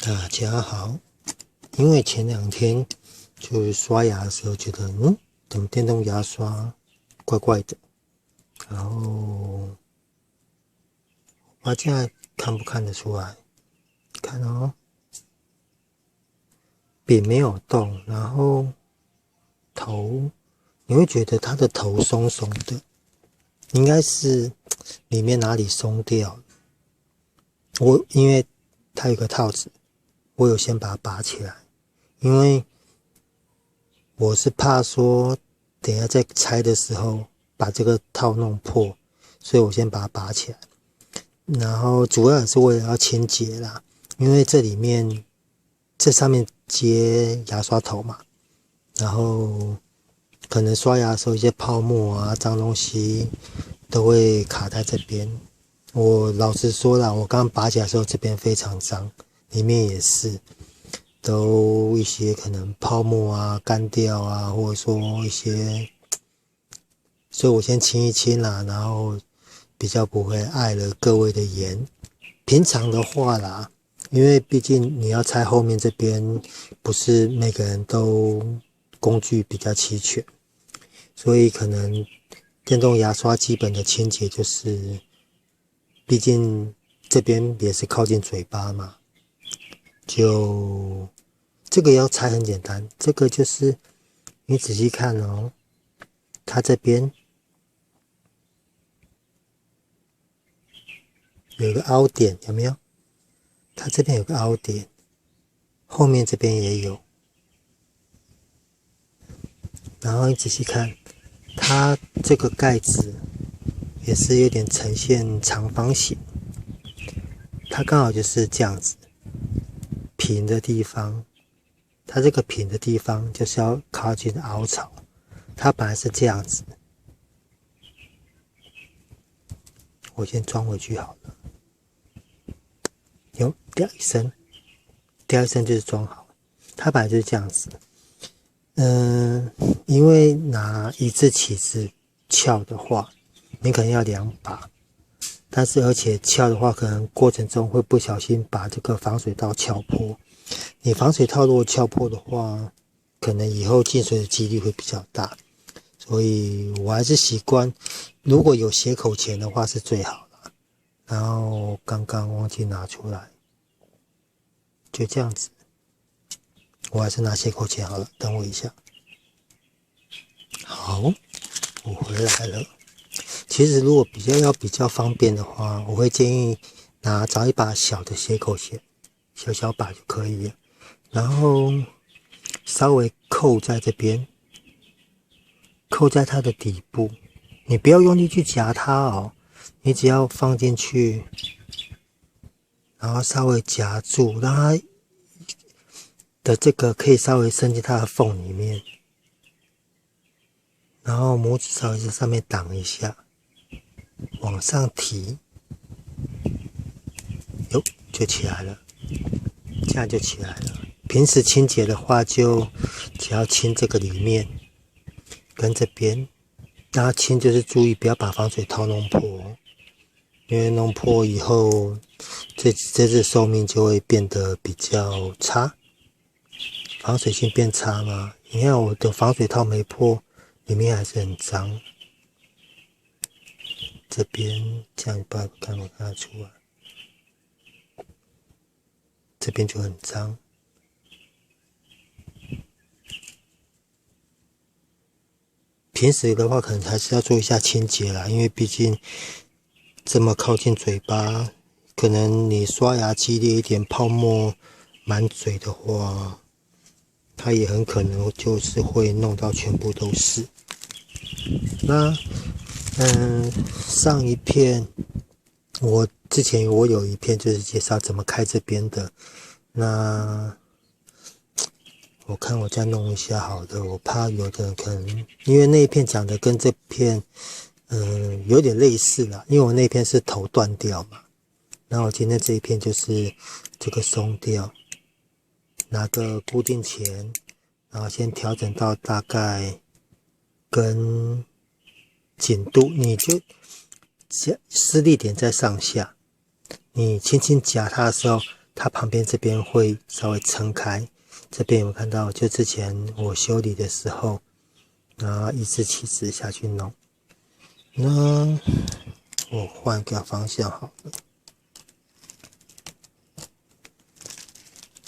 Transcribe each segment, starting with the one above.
大家好，因为前2天就是刷牙的时候觉得，怎么电动牙刷怪怪的，然后我现在看不看得出来？看哦，柄没有动，然后头你会觉得它的头松松的，应该是里面哪里松掉了。因为它有个套子，我有先把它拔起来，因为我是怕说等一下在拆的时候把这个套弄破，所以我先把它拔起来。然后主要也是为了要清洁啦，因为这上面接牙刷头嘛，然后可能刷牙的时候一些泡沫啊、脏东西都会卡在这边。我老实说啦，我刚拔起来的时候这边非常脏，里面也是。都一些可能泡沫啊干掉啊，或者说一些，所以我先清一清啦，然后比较不会碍了各位的眼。平常的话啦，因为毕竟你要拆后面这边，不是每个人都工具比较齐全，所以可能电动牙刷基本的清洁就是，毕竟这边也是靠近嘴巴嘛，就这个要拆很简单，这个就是你仔细看哦，它这边有一个凹点，有没有？它这边有个凹点，后面这边也有。然后你仔细看，它这个盖子也是有点呈现长方形，它刚好就是这样子，平的地方。它这个平的地方就是要靠近凹槽，它本来是这样子，我先装回去好了。有掉一声，就是装好，它本来就是这样子。因为拿一字起子撬的话，你可能要2把，但是而且撬的话，可能过程中会不小心把这个防水套撬破。你防水套如果撬破的话，可能以后进水的几率会比较大，所以我还是习惯，如果有斜口钳的话是最好了。然后刚刚忘记拿出来，就这样子，我还是拿斜口钳好了，等我一下。好，我回来了。其实如果比较方便的话，我会建议找一把小的斜口钳，小把就可以了。然后稍微扣在这边，扣在它的底部，你不要用力去夹它哦，你只要放进去，然后稍微夹住，让它的这个可以稍微伸进它的缝里面，然后拇指稍微在上面挡一下，往上提，就起来了，这样就起来了。平时清洁的话，就只要清这个里面跟这边，那清就是注意不要把防水套弄破，因为弄破以后，这只寿命就会变得比较差，防水性变差嘛。你看我的防水套没破，里面还是很脏。这边这样不知道看不看得出来，这边就很脏。平时的话，可能还是要做一下清洁啦，因为毕竟这么靠近嘴巴，可能你刷牙激烈一点，泡沫满嘴的话，它也很可能就是会弄到全部都是。那上一片之前我有一片就是介绍怎么开这边的，那我看我再弄一下好的，我怕有的人可能因为那一片讲的跟这片有点类似啦，因为我那片是头断掉嘛，然后我今天这一片就是这个松掉，拿个固定钳，然后先调整到大概跟紧度，你就施力点在上下，你轻轻夹它的时候，它旁边这边会稍微撑开。这边有没有看到？就之前我修理的时候，拿一支起子下去弄。那我换个方向好了，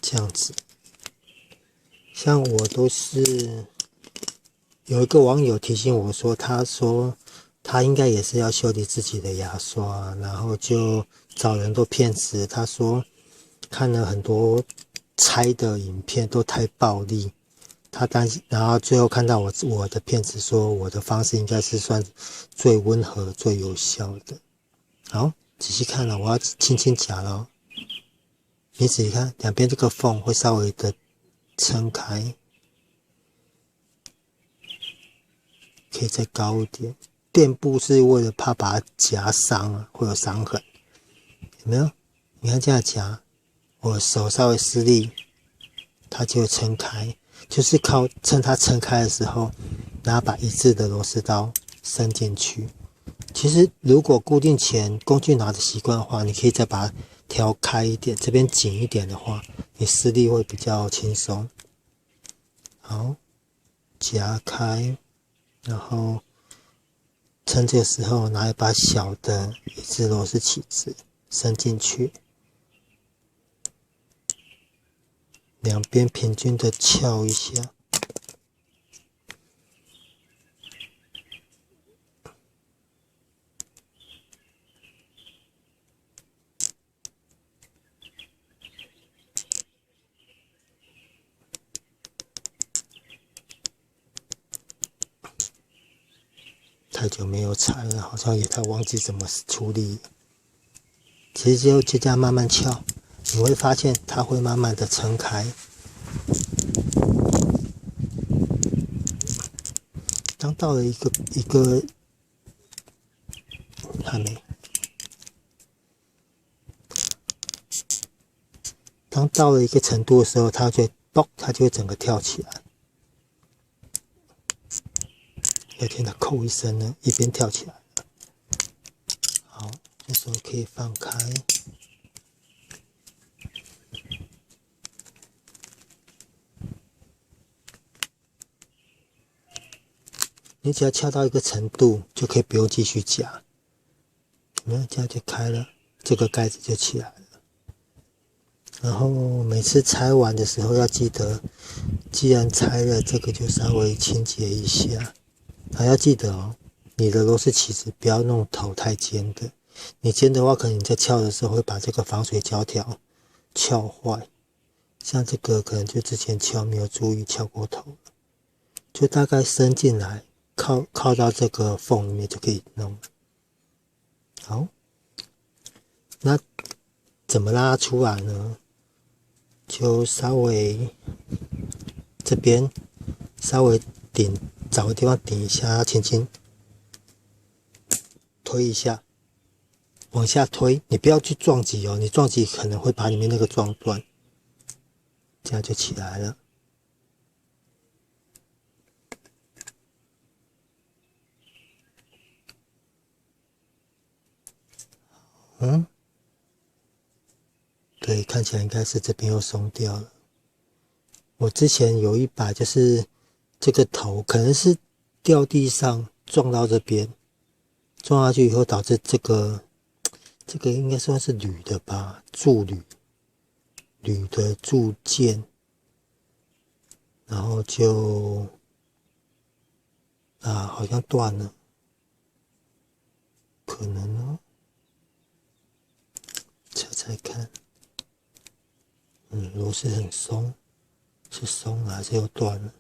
这样子。像我都是有一个网友提醒我说，他应该也是要修理自己的牙刷，然后就找人都骗子。他说看了很多拆的影片都太暴力，他担心，然后最后看到我的片子，说我的方式应该是算最温和、最有效的。好，仔细看了，我要轻轻夹了。你仔细看，两边这个缝会稍微的撑开，可以再高一点。垫布是为了怕把它夹伤啊，会有伤痕。有没有？你看这样夹，我手稍微施力，它就会撑开。就是靠趁它撑开的时候，然后把一致的螺丝刀伸进去。其实如果固定前工具拿的习惯的话，你可以再把它调开一点，这边紧一点的话，你施力会比较轻松。好，夹开，然后趁这个时候拿一把小的一致螺丝起子伸进去，两边平均的翘一下。太久没有拆了，好像也太忘记怎么处理。其实就这样慢慢撬，你会发现它会慢慢的撑开。当到了一个还没，当到了一个程度的时候，它就嘣，它就会整个跳起来。有听到扣一声呢，一边跳起来了。好，这时候可以放开。你只要撬到一个程度，就可以不用继续夹。有没有？这样就开了，这个盖子就起来了。然后每次拆完的时候要记得，既然拆了，这个就稍微清洁一下。还要记得哦，你的螺丝起子不要弄头太尖的，你尖的话，可能你在撬的时候会把这个防水胶条撬坏。像这个可能就之前撬没有注意，撬过头了，就大概伸进来，靠到这个缝里面就可以弄了。好，那怎么拉出来呢？就稍微这边稍微找个地方顶一下，轻轻推一下，往下推，你不要去撞击哦，你撞击可能会把里面那个撞断，这样就起来了。对，看起来应该是这边又松掉了。我之前有一把就是这个头可能是掉地上撞到这边，撞下去以后导致这个应该算是铝的吧，铝的铸件，然后就好像断了，可能哦，猜猜看，螺丝很松，是松了还是又断了？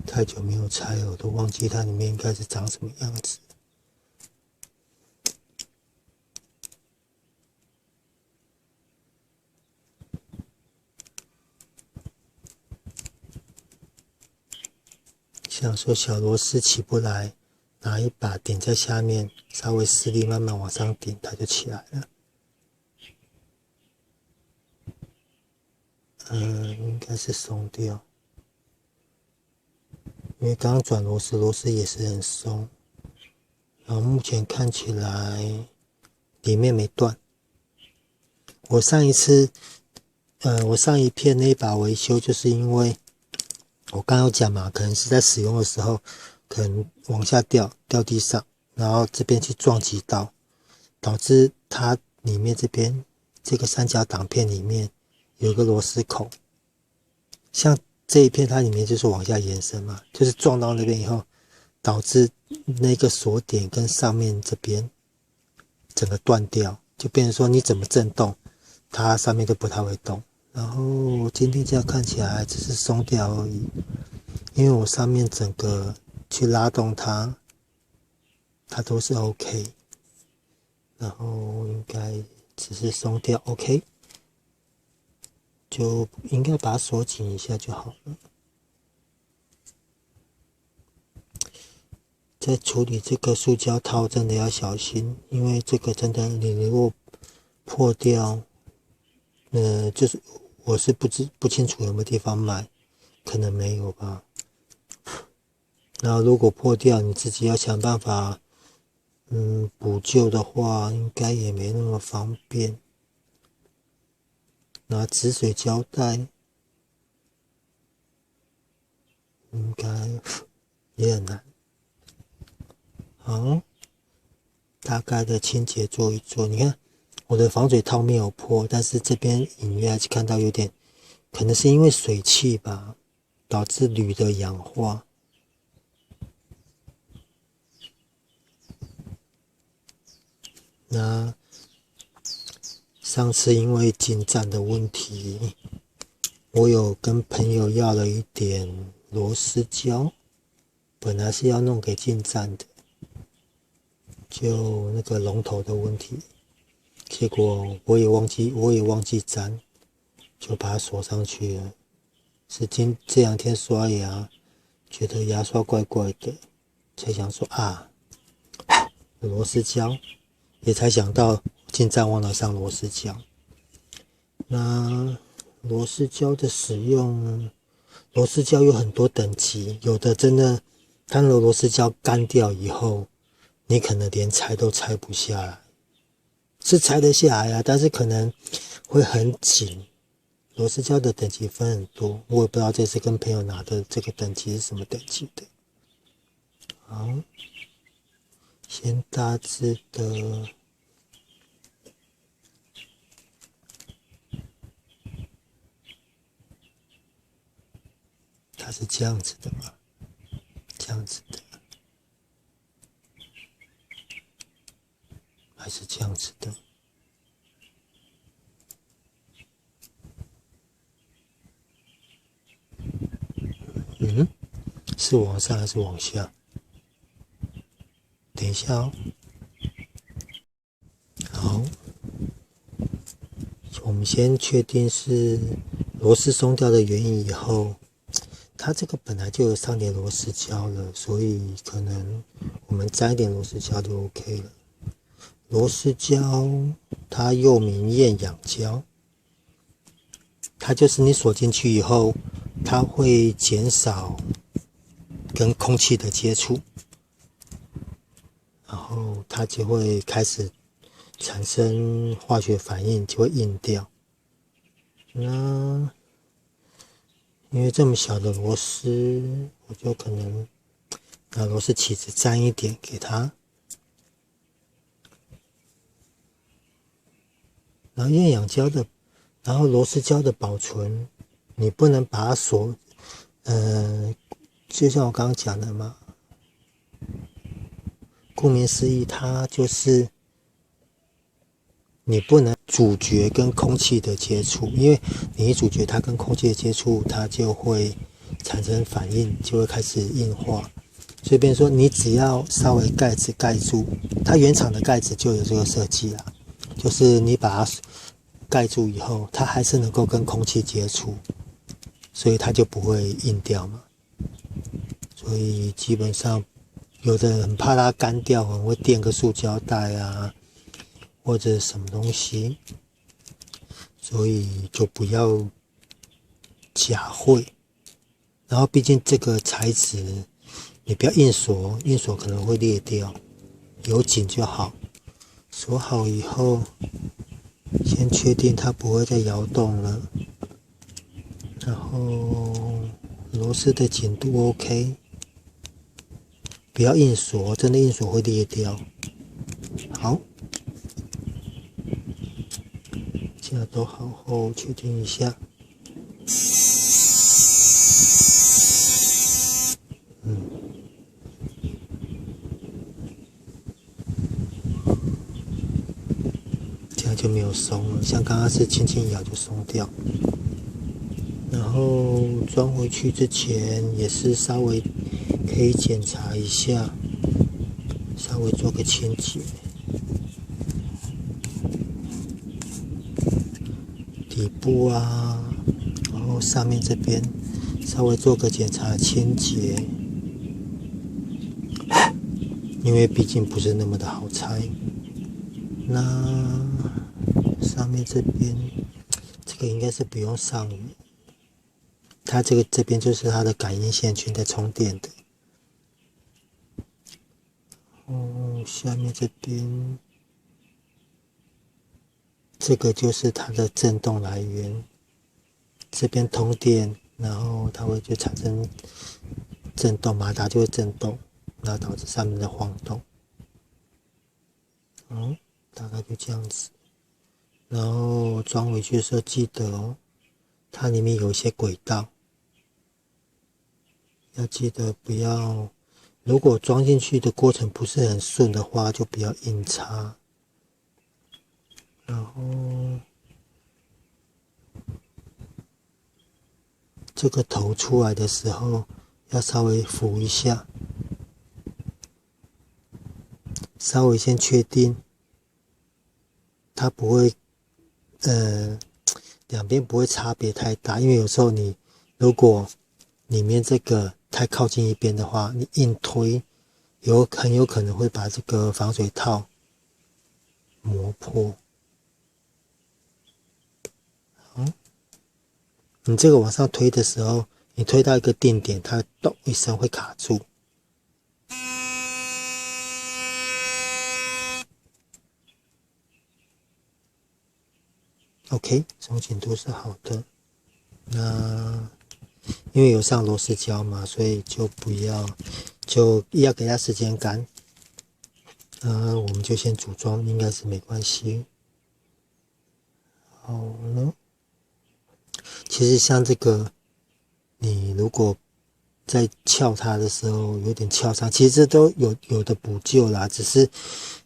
太久没有拆了，我都忘记它里面应该是长什么样子。想说小螺丝起不来，拿一把点在下面，稍微施力慢慢往上顶，它就起来了。应该是松掉，因为刚刚转螺丝也是很松，然后目前看起来里面没断。我上一片那一把维修，就是因为我刚刚有讲嘛，可能是在使用的时候，可能往下掉地上，然后这边去撞击到，导致它里面这边这个三角挡片里面有一个螺丝孔，像这一片它里面就是往下延伸嘛，就是撞到那边以后，导致那个锁点跟上面这边整个断掉，就变成说你怎么震动，它上面都不太会动。然后今天这样看起来只是松掉而已，因为我上面整个去拉动它都是 OK， 然后应该只是松掉 OK， 就应该把它锁紧一下就好了。在处理这个塑胶套真的要小心，因为这个真的你如果破掉，就是我是不清楚有没有地方买，可能没有吧。然后如果破掉，你自己要想办法，补救的话，应该也没那么方便。拿止水胶带，应该也很难。好，大概的清洁做一做。你看我的防水套没有破，但是这边隐约还是看到有点，可能是因为水汽吧，导致铝的氧化。那上次因为进站的问题，我有跟朋友要了一点螺丝胶，本来是要弄给进站的，就那个龙头的问题，结果我也忘记粘，就把它锁上去了。是这两天刷牙，觉得牙刷怪怪的，才想说螺丝胶，也才想到进站忘了上螺丝胶。那螺丝胶的使用，螺丝胶有很多等级，有的真的，它的螺丝胶干掉以后，你可能连拆都拆不下来，是拆得下来啊，但是可能会很紧。螺丝胶的等级分很多，我也不知道这次跟朋友拿的这个等级是什么等级的。好，先大致的。它是这样子的嘛？这样子的，还是这样子的？是往上还是往下？等一下哦。好，我们先确定是螺丝松掉的原因以后，它这个本来就有上点螺丝胶了，所以可能我们沾一点螺丝胶就 OK 了。螺丝胶它又名厌氧胶，它就是你锁进去以后，它会减少跟空气的接触，然后它就会开始产生化学反应，就会硬掉。那因为这么小的螺丝，我就可能拿螺丝起子沾一点给它。然后厌氧胶的，然后螺丝胶的保存，你不能把它锁，就像我刚刚讲的嘛，顾名思义，它就是你不能阻绝跟空气的接触，因为你一阻绝它跟空气的接触，它就会产生反应，就会开始硬化。所以变成说，你只要稍微盖子盖住，它原厂的盖子就有这个设计啦，就是你把它盖住以后，它还是能够跟空气接触，所以它就不会硬掉嘛。所以基本上有的人很怕它干掉，可能会垫个塑胶袋啊，或者什么东西，所以就不要假会。然后毕竟这个材质，你不要硬锁，硬锁可能会裂掉，有紧就好。锁好以后，先确定它不会再摇动了，然后螺丝的紧度 OK， 不要硬锁，真的硬锁会裂掉。好，架都好后，确定一下。这样就没有松了，像刚刚是轻轻咬就松掉。然后装回去之前也是稍微可以检查一下，稍微做个清洁，底部啊，然后上面这边稍微做个检查清洁，因为毕竟不是那么的好拆。那上面这边这个应该是不用上了，它这边就是它的感应线圈在充电的。下面这边这个就是它的震动来源，这边通电，然后它会就产生震动，马达就会震动，然后导致上面的晃动。大概就这样子。然后装回去的时候记得哦，它里面有一些轨道，要记得不要，如果装进去的过程不是很顺的话，就不要硬插。然后这个头出来的时候要稍微扶一下，稍微先确定它不会两边不会差别太大，因为有时候你如果里面这个太靠近一边的话，你硬推很有可能会把这个防水套磨破。你这个往上推的时候，你推到一个定点，它咚一声会卡住。OK， 松紧度是好的。那因为有上螺丝胶嘛，所以就要给它时间干。我们就先组装，应该是没关系。好了，其实像这个，你如果在撬它的时候有点撬伤，其实这都有的补救啦，只是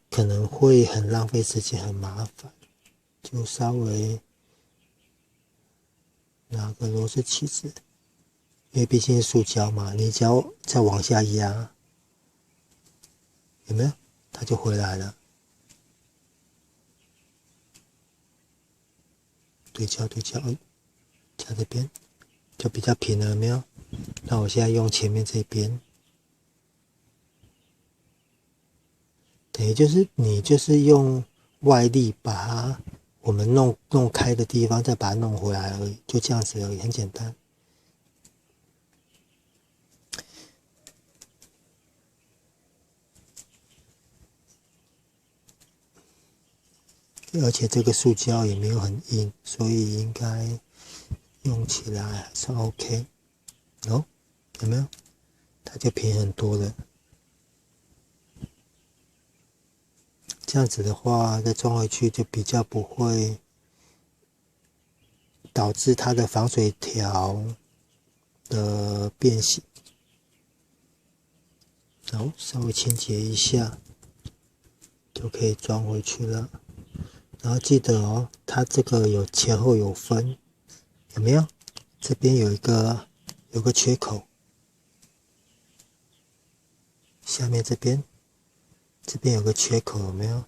可能会很浪费时间，很麻烦。就稍微拿个螺丝起子，因为毕竟是塑胶嘛，你只要再往下压，有没有？它就回来了。对焦，加这边就比较平了，有没有？那我现在用前面这边，等于就是你就是用外力把它我们弄开的地方再把它弄回来而已，就这样子而已，很简单。而且这个塑胶也没有很硬，所以应该用起来还是 OK。有没有？它就平很多了。这样子的话，再装回去就比较不会导致它的防水条的变形。然后稍微清洁一下，就可以装回去了。然后记得哦，它这个有前后有分，有没有？这边有个缺口，下面这边有个缺口，有没有？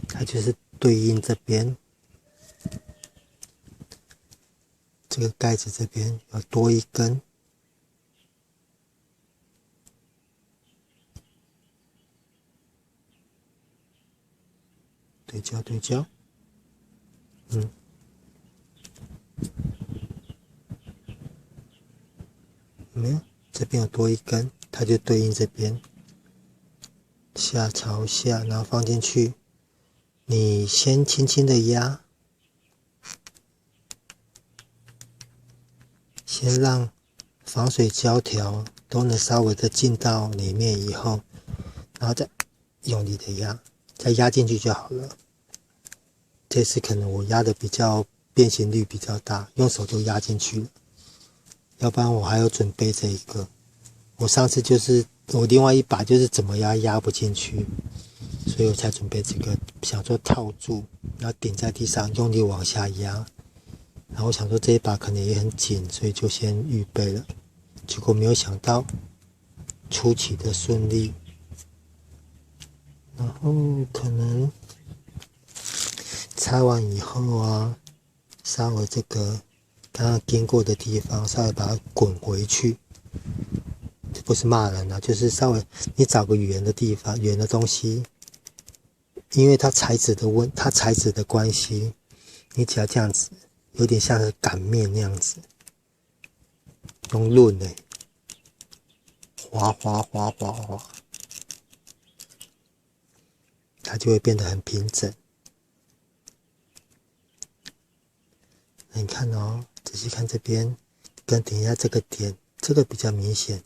它就是对应这边这个盖子这边要多一根，对焦对焦，有没有？这边有多一根，它就对应这边，下朝下，然后放进去。你先轻轻的压，先让防水胶条都能稍微的进到里面以后，然后再用力的压，再压进去就好了。这次可能我压的比较变形率比较大，用手就压进去了。要不然我还有准备这一个，我上次就是我另外一把就是怎么压不进去，所以我才准备这个，想说套住，然后顶在地上用力往下压。然后我想说这一把可能也很紧，所以就先预备了。结果没有想到出奇的顺利，然后可能拆完以后啊，稍微这个刚刚经过的地方稍微把它滚回去，不是骂人啊，就是稍微你找个圆的地方，圆的东西，因为它材质的关系，你只要这样子，有点像是擀面那样子，用润的滑，它就会变得很平整。你看哦，仔细看这边，跟等一下这个点，这个比较明显。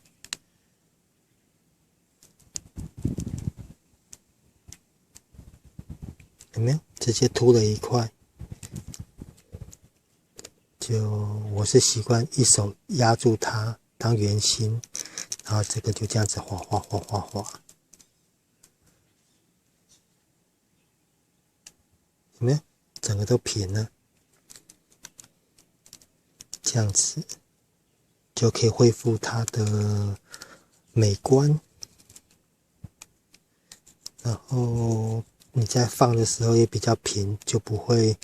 有没有？直接凸了一块。我是习惯一手压住它当圆心，然后这个就这样子滑，有没有？整个都平了，这样子就可以恢复它的美观。然后你在放的时候也比较平，就不会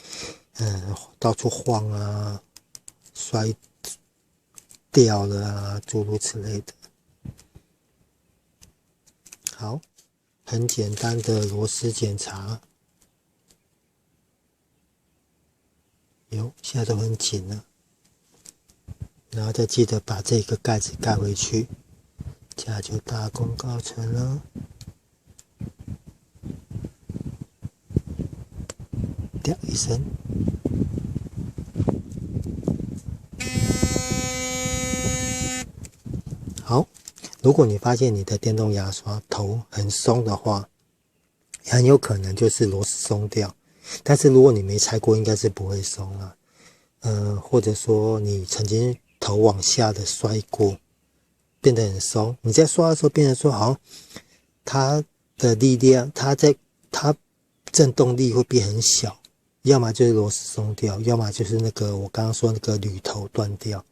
到处晃啊，摔掉了啊，诸如此类的。好，很简单的螺丝检查。现在都很紧了，然后再记得把这个盖子盖回去，这样就大功告成了。掉一声。好，如果你发现你的电动牙刷头很松的话，很有可能就是螺丝松掉。但是如果你没拆过，应该是不会松了。或者说你曾经头往下的摔过，变得很松。你在刷的时候，变成说好像它的力量，它震动力会变很小，要么就是螺丝松掉，要么就是那个我刚刚说那个铝头断掉，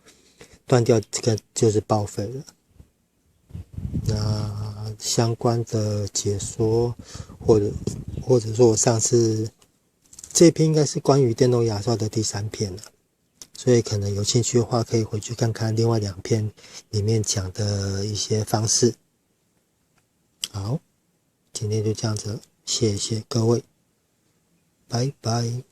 这个就是报废了。那相关的解说，或者说我上次这篇应该是关于电动牙刷的第3篇了，所以可能有兴趣的话，可以回去看看另外2篇里面讲的一些方式。好，今天就这样子，谢谢各位，拜拜。